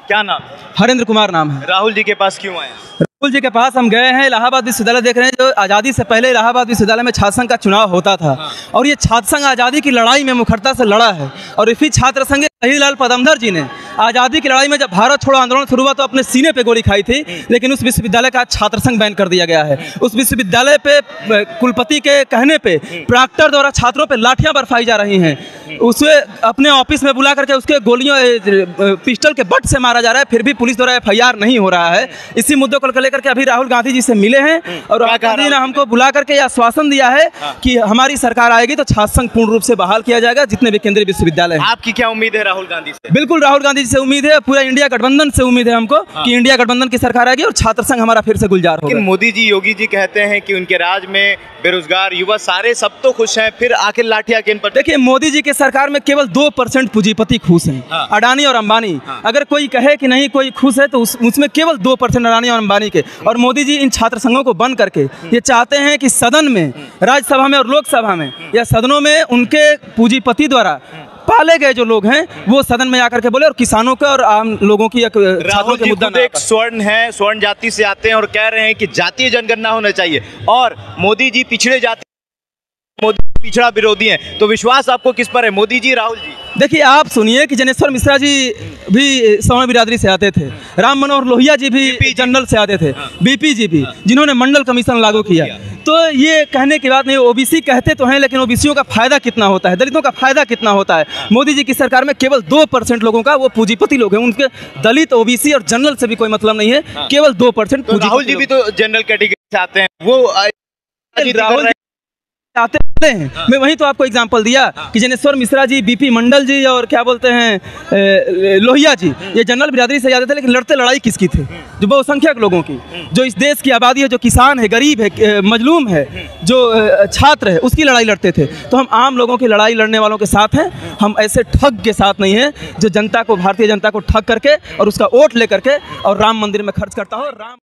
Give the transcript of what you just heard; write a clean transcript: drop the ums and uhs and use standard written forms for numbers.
क्या नाम? हरेंद्र कुमार नाम है। राहुल जी के पास क्यों आए? राहुल जी के पास हम गए हैं, इलाहाबाद विश्वविद्यालय देख रहे हैं। जो आज़ादी से पहले इलाहाबाद विश्वविद्यालय में छात्र संघ का चुनाव होता था और ये छात्र संघ आज़ादी की लड़ाई में मुखरता से लड़ा है। और इसी छात्र संघ शहीद लाल पदमधर जी ने आज़ादी की लड़ाई में जब भारत छोड़ो आंदोलन शुरू हुआ तो अपने सीने पे गोली खाई थी, लेकिन उस विश्वविद्यालय का छात्र संघ बैन कर दिया गया है। उस विश्वविद्यालय पे कुलपति के कहने पे प्रॉक्टर द्वारा छात्रों पे लाठियां बरसाई जा रही हैं। उसे अपने ऑफिस में बुला करके उसके गोलियों पिस्टल के बट से मारा जा रहा है, फिर भी पुलिस द्वारा FIR नहीं हो रहा है। इसी मुद्दों को लेकर के अभी राहुल गांधी जी से मिले हैं और राहुल गांधी ने हमको बुला करके यह आश्वासन दिया है कि हमारी सरकार आएगी तो छात्र संघ पूर्ण रूप से बहाल किया जाएगा, जितने भी केंद्रीय विश्वविद्यालय हैं। आपकी क्या उम्मीद है राहुल गांधी से? बिल्कुल राहुल गांधी जी से उम्मीद है, पूरा इंडिया गठबंधन से उम्मीद है हमको कि इंडिया गठबंधन की सरकार आएगी और छात्र संघ हमारा फिर से गुलजार होगा। मोदी जी, योगी जी कहते हैं कि उनके राज में बेरोजगार युवा सारे सब तो खुश हैं, फिर आखिर लाठियां किन पर? देखिए, मोदी जी की सरकार में केवल 2% पूंजीपति खुश हैं, अडानी और अंबानी। अगर कोई कहे कि नहीं कोई खुश है तो उसमें केवल 2% अडानी और अंबानी के। और मोदी जी इन छात्र संघों को बंद करके ये चाहते हैं कि सदन में, राज्यसभा में और लोकसभा में या सदनों में उनके पूंजीपति द्वारा पाले गए जो लोग हैं वो सदन में आकर के बोले और किसानों के और आम लोगों की छात्रों के मुद्दा एक स्वर्ण है, स्वर्ण जाति से आते हैं और कह रहे हैं कि जातीय जनगणना होना चाहिए और मोदी जी पिछड़े जाति, मोदी पिछड़ा विरोधी हैं। तो विश्वास आपको किस पर है, मोदी जी राहुल जी? देखिए, आप सुनिए कि जनेश्वर मिश्रा जी भी सवर्ण बिरादरी से आते थे, राम मनोहर लोहिया जी भी जनरल से आते थे, BP जी भी, जिन्होंने मंडल कमीशन लागू किया। तो ये कहने की बात नहीं, OBC कहते तो हैं लेकिन OBCयों का फायदा कितना होता है, दलितों का फायदा कितना होता है? मोदी जी की सरकार में केवल 2% लोगों का, वो पूंजीपति लोग हैं, उनके दलित, OBC और जनरल से भी कोई मतलब नहीं है, केवल 2%। राहुल जी भी तो जनरल कैटेगरी से आते हैं, वो राहुल आते हैं। मैं वहीं तो आपको एग्जांपल दिया कि जनेश्वर मिश्रा जी, BP मंडल जी और क्या बोलते हैं लोहिया जी, ये जनरल बिरादरी से जाते थे, लेकिन लड़ते लड़ाई किसकी थे? जो बहुसंख्यक लोगों की, जो इस देश की आबादी है, जो किसान है, गरीब है, मजलूम है, जो छात्र है, उसकी लड़ाई लड़ते थे। तो हम आम लोगों की लड़ाई लड़ने वालों के साथ हैं, हम ऐसे ठग के साथ नहीं हैं जो जनता को, भारतीय जनता को ठग करके और उसका वोट ले करके और राम मंदिर में खर्च करता हो। राम